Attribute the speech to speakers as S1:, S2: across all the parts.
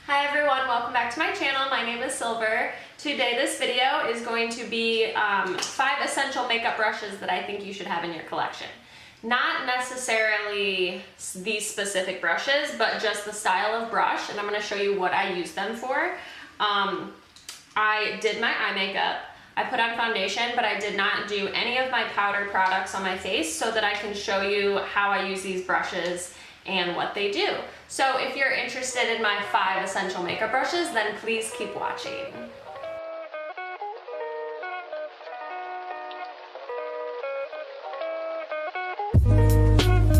S1: Hi everyone, welcome back to my channel. My name is Silver. Today this video is going to be 5 essential makeup brushes that I think you should have in your collection. Not necessarily these specific brushes, but just the style of brush, and I'm going to show you what I use them for. I did my eye makeup. I put on foundation, but I did not do any of my powder products on my face so that I can show you how I use these brushes and what they do. So if you're interested in my 5 essential makeup brushes, then please keep watching.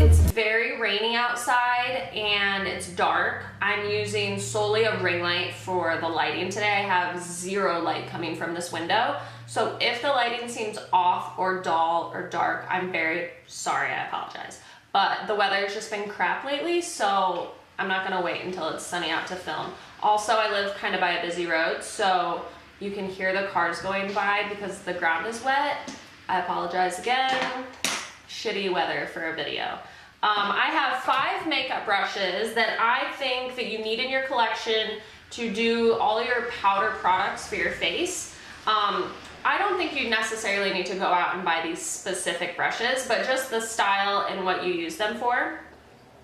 S1: It's very rainy outside and it's dark. I'm using solely a ring light for the lighting today. I have zero light coming from this window. So if the lighting seems off or dull or dark, I'm very sorry, I apologize. But the weather's just been crap lately, so I'm not gonna wait until it's sunny out to film. Also, I live kind of by a busy road, so you can hear the cars going by because the ground is wet. I apologize again. Shitty weather for a video. I have 5 makeup brushes that I think that you need in your collection to do all your powder products for your face. I don't think you necessarily need to go out and buy these specific brushes, but just the style and what you use them for.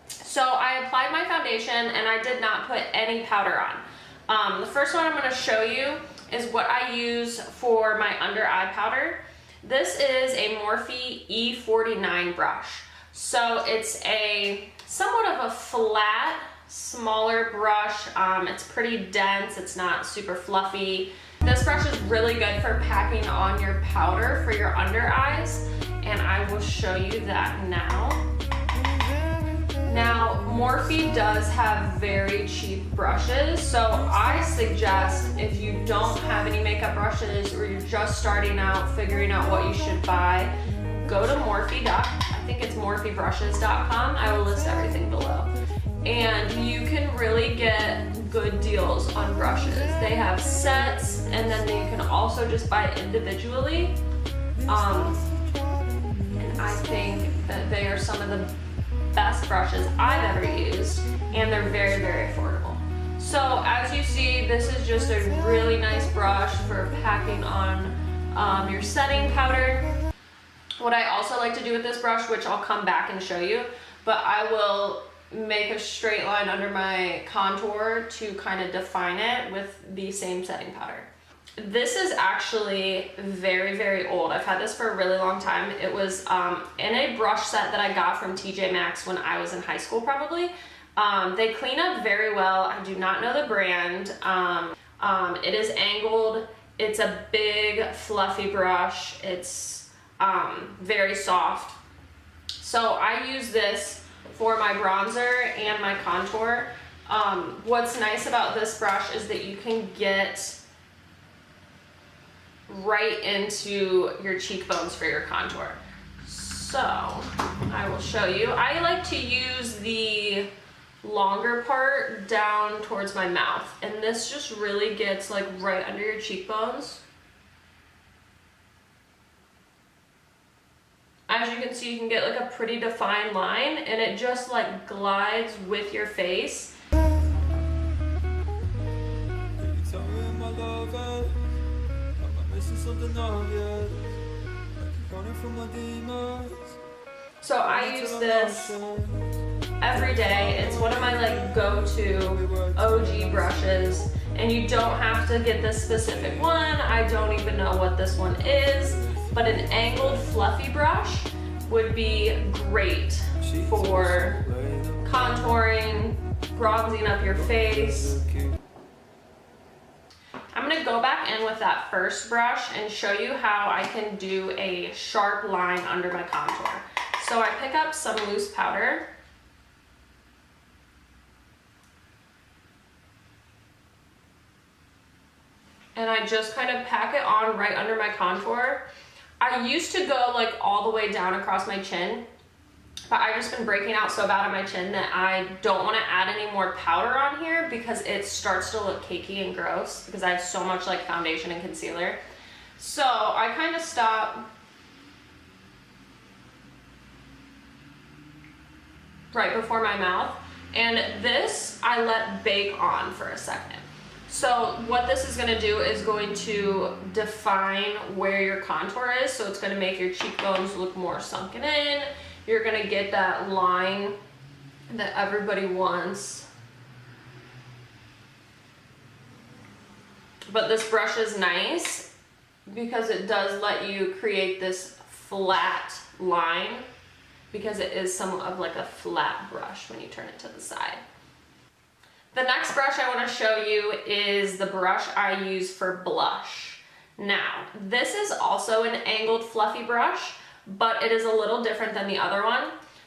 S1: So I applied my foundation and I did not put any powder on. The first one I'm going to show you is what I use for my under eye powder. This is a Morphe E49 brush. So it's a somewhat of a flat, smaller brush. It's pretty dense, it's not super fluffy. This brush is really good for packing on your powder for your under eyes, and I will show you that now. Now, Morphe does have very cheap brushes, so I suggest if you don't have any makeup brushes or you're just starting out figuring out what you should buy, go to I think it's morphebrushes.com. I will list everything below. And you can really get good deals on brushes. They have sets, and then you can also just buy individually. And I think that they are some of the best brushes I've ever used, and they're very, very affordable. So as you see, this is just a really nice brush for packing on your setting powder. What I also like to do with this brush, which I'll come back and show you, but I will make a straight line under my contour to kind of define it with the same setting powder. This is actually very, very old. I've had this for a really long time. It was in a brush set that I got from TJ Maxx when I was in high school probably. They clean up very well. I do not know the brand. It is angled. It's a big fluffy brush. It's very soft. So I use this for my bronzer and my contour. What's nice about this brush is that you can get right into your cheekbones for your contour. So I will show you. I like to use the longer part down towards my mouth, and this just really gets like right under your cheekbones. As you can see, you can get like a pretty defined line, and it just like glides with your face. So I use this every day. It's one of my like go-to OG brushes, and you don't have to get this specific one. I don't even know what this one is, but an angled fluffy brush would be great for contouring, bronzing up your face. I'm gonna go back in with that first brush and show you how I can do a sharp line under my contour. So I pick up some loose powder. And I just kind of pack it on right under my contour. I used to go like all the way down across my chin, but I've just been breaking out so bad on my chin that I don't want to add any more powder on here because it starts to look cakey and gross because I have so much like foundation and concealer. So I kind of stop right before my mouth And this I let bake on for a second. So what this is gonna do is going to define where your contour is. So it's gonna make your cheekbones look more sunken in. You're gonna get that line that everybody wants. But this brush is nice because it does let you create this flat line, because it is somewhat of like a flat brush when you turn it to the side. The next brush I want to show you is the brush I use for blush. Now, this is also an angled fluffy brush, but it is a little different than the other one.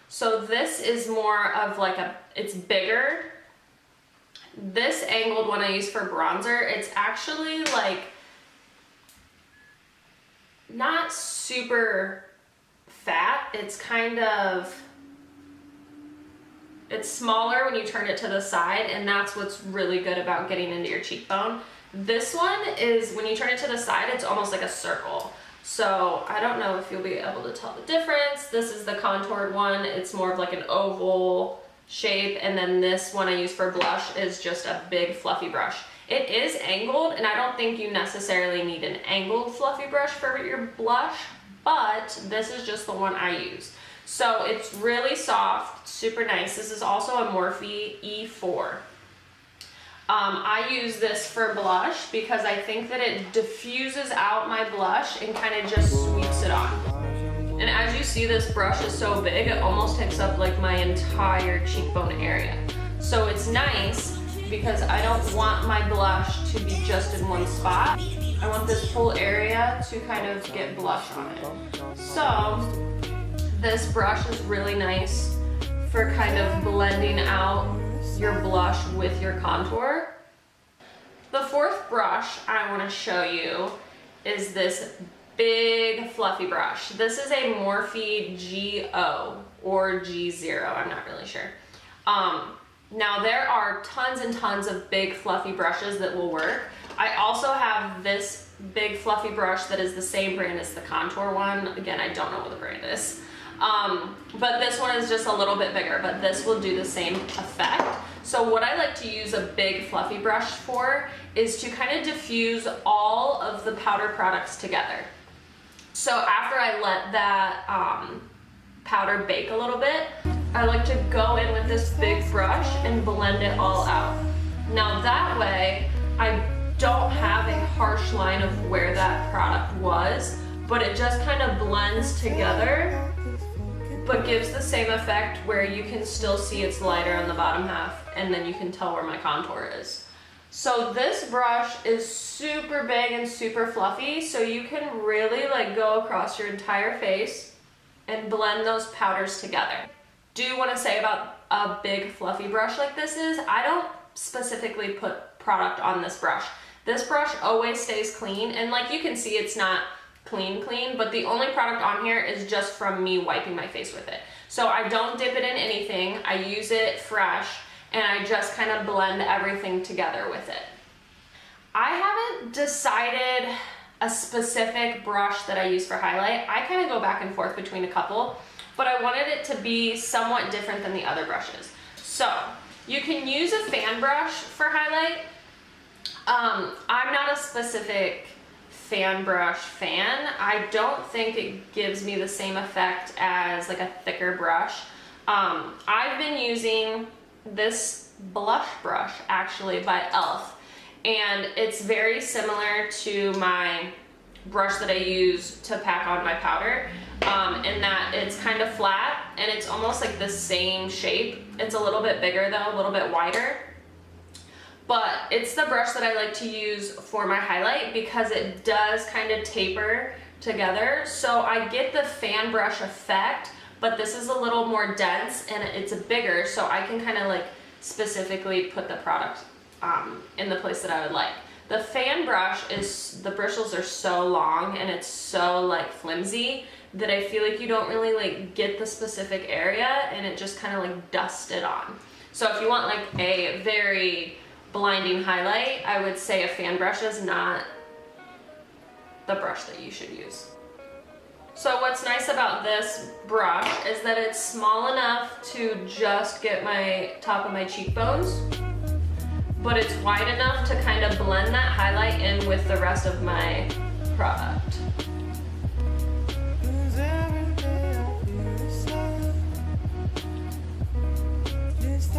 S1: So this is more of like it's bigger. This angled one I use for bronzer, it's actually like not super fat. It's kind of, it's smaller when you turn it to the side, and that's what's really good about getting into your cheekbone. This one is, when you turn it to the side, it's almost like a circle. So I don't know if you'll be able to tell the difference. This is the contoured one. It's more of like an oval shape, and then this one I use for blush is just a big fluffy brush. It is angled, and I don't think you necessarily need an angled fluffy brush for your blush, but this is just the one I use. So it's really soft, super nice. This is also a Morphe E4. I use this for blush because I think that it diffuses out my blush and kind of just sweeps it on. And as you see, this brush is so big, it almost takes up like my entire cheekbone area. So it's nice because I don't want my blush to be just in one spot. I want this whole area to kind of get blush on it. So this brush is really nice for kind of blending out your blush with your contour. The fourth brush I want to show you is this big fluffy brush. This is a Morphe G0 or G0, I'm not really sure. Now there are tons and tons of big fluffy brushes that will work. I also have this big fluffy brush that is the same brand as the contour one. Again, I don't know what the brand is. But this one is just a little bit bigger, but this will do the same effect. So what I like to use a big fluffy brush for is to kind of diffuse all of the powder products together. So after I let that powder bake a little bit, I like to go in with this big brush and blend it all out. Now that way, I don't have a harsh line of where that product was, but it just kind of blends together, but gives the same effect where you can still see it's lighter on the bottom half, and then you can tell where my contour is. So this brush is super big and super fluffy, so you can really like go across your entire face and blend those powders together. Do want to say about a big fluffy brush like this is, I don't specifically put product on this brush. This brush always stays clean, and like you can see, it's not clean, but the only product on here is just from me wiping my face with it. So I don't dip it in anything, I use it fresh, and I just kind of blend everything together with it. I haven't decided a specific brush that I use for highlight. I kind of go back and forth between a couple, but I wanted it to be somewhat different than the other brushes. So you can use a fan brush for highlight. I'm not a specific fan brush fan. I don't think it gives me the same effect as like a thicker brush. I've been using this blush brush actually by e.l.f. and it's very similar to my brush that I use to pack on my powder, in that it's kind of flat and it's almost like the same shape. It's a little bit bigger though, a little bit wider. But it's the brush that I like to use for my highlight because it does kind of taper together. So I get the fan brush effect, but this is a little more dense and it's bigger, so I can kind of like specifically put the product in the place that I would like. The fan brush is, the bristles are so long and it's so like flimsy that I feel like you don't really like get the specific area, and it just kind of like dusts it on. So if you want like a very blinding highlight, I would say a fan brush is not the brush that you should use. So what's nice about this brush is that it's small enough to just get my top of my cheekbones, but it's wide enough to kind of blend that highlight in with the rest of my product.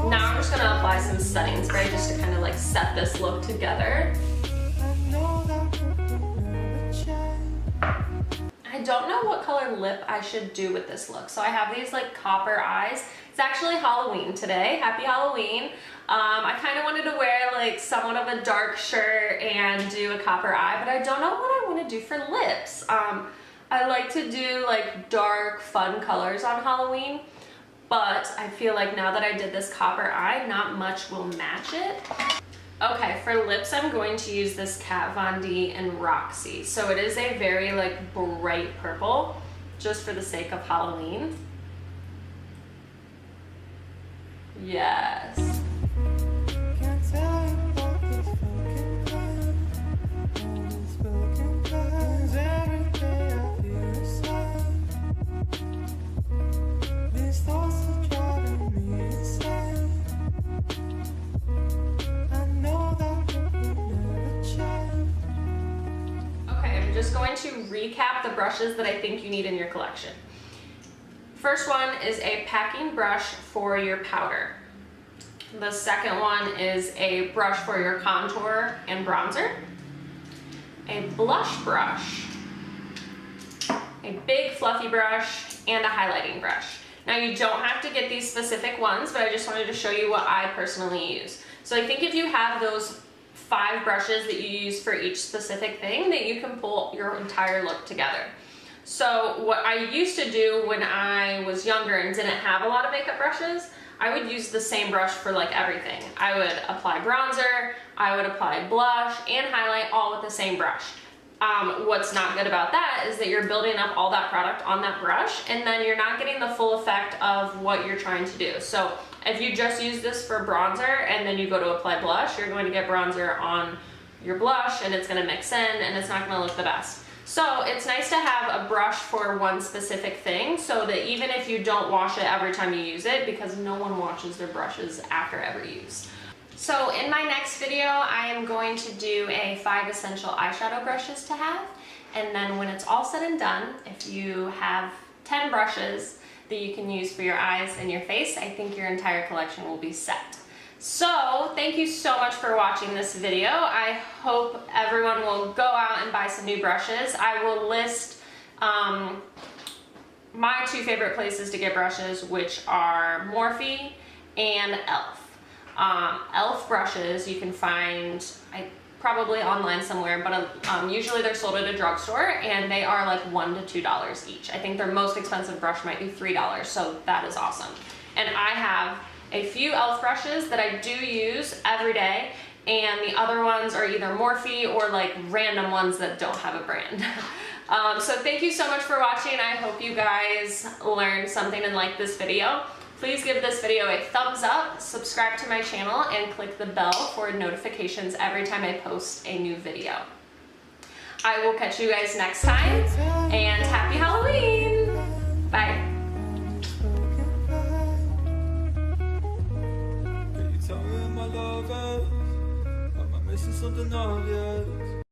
S1: Now I'm just gonna apply some setting spray just to kind of like set this look together. I don't know what color lip I should do with this look. So I have these like copper eyes. It's actually Halloween today. Happy Halloween. I kind of wanted to wear like somewhat of a dark shirt and do a copper eye, but I don't know what I want to do for lips. I like to do like dark, fun colors on Halloween, but I feel like now that I did this copper eye, not much will match it. Okay, for lips, I'm going to use this Kat Von D and Roxy. So it is a very like bright purple, just for the sake of Halloween. Yes. Just going to recap the brushes that I think you need in your collection. First one is a packing brush for your powder. The second one is a brush for your contour and bronzer. A blush brush, a big fluffy brush, and a highlighting brush. Now you don't have to get these specific ones, but I just wanted to show you what I personally use. So I think if you have those 5 brushes that you use for each specific thing, that you can pull your entire look together. So what I used to do when I was younger and didn't have a lot of makeup brushes, I would use the same brush for like everything. I would apply bronzer, I would apply blush and highlight all with the same brush. What's not good about that is that you're building up all that product on that brush and then you're not getting the full effect of what you're trying to do. So if you just use this for bronzer and then you go to apply blush, you're going to get bronzer on your blush and it's going to mix in and it's not going to look the best. So it's nice to have a brush for one specific thing so that even if you don't wash it every time you use it, because no one washes their brushes after every use. So in my next video, I am going to do a 5 essential eyeshadow brushes to have. And then when it's all said and done, if you have 10 brushes that you can use for your eyes and your face, I think your entire collection will be set. So thank you so much for watching this video. I hope everyone will go out and buy some new brushes. I will list my 2 favorite places to get brushes, which are Morphe and e.l.f. e.l.f. brushes you can find probably online somewhere, but usually they're sold at a drugstore and they are like $1 to $2 each. I think their most expensive brush might be $3, so that is awesome. And I have a few e.l.f. brushes that I do use every day, and the other ones are either Morphe or like random ones that don't have a brand. So thank you so much for watching. I hope you guys learned something and liked this video. Please give this video a thumbs up, subscribe to my channel, and click the bell for notifications every time I post a new video. I will catch you guys next time, and happy Halloween! Bye.
S2: Can you tell me where my love is? Am I missing something obvious?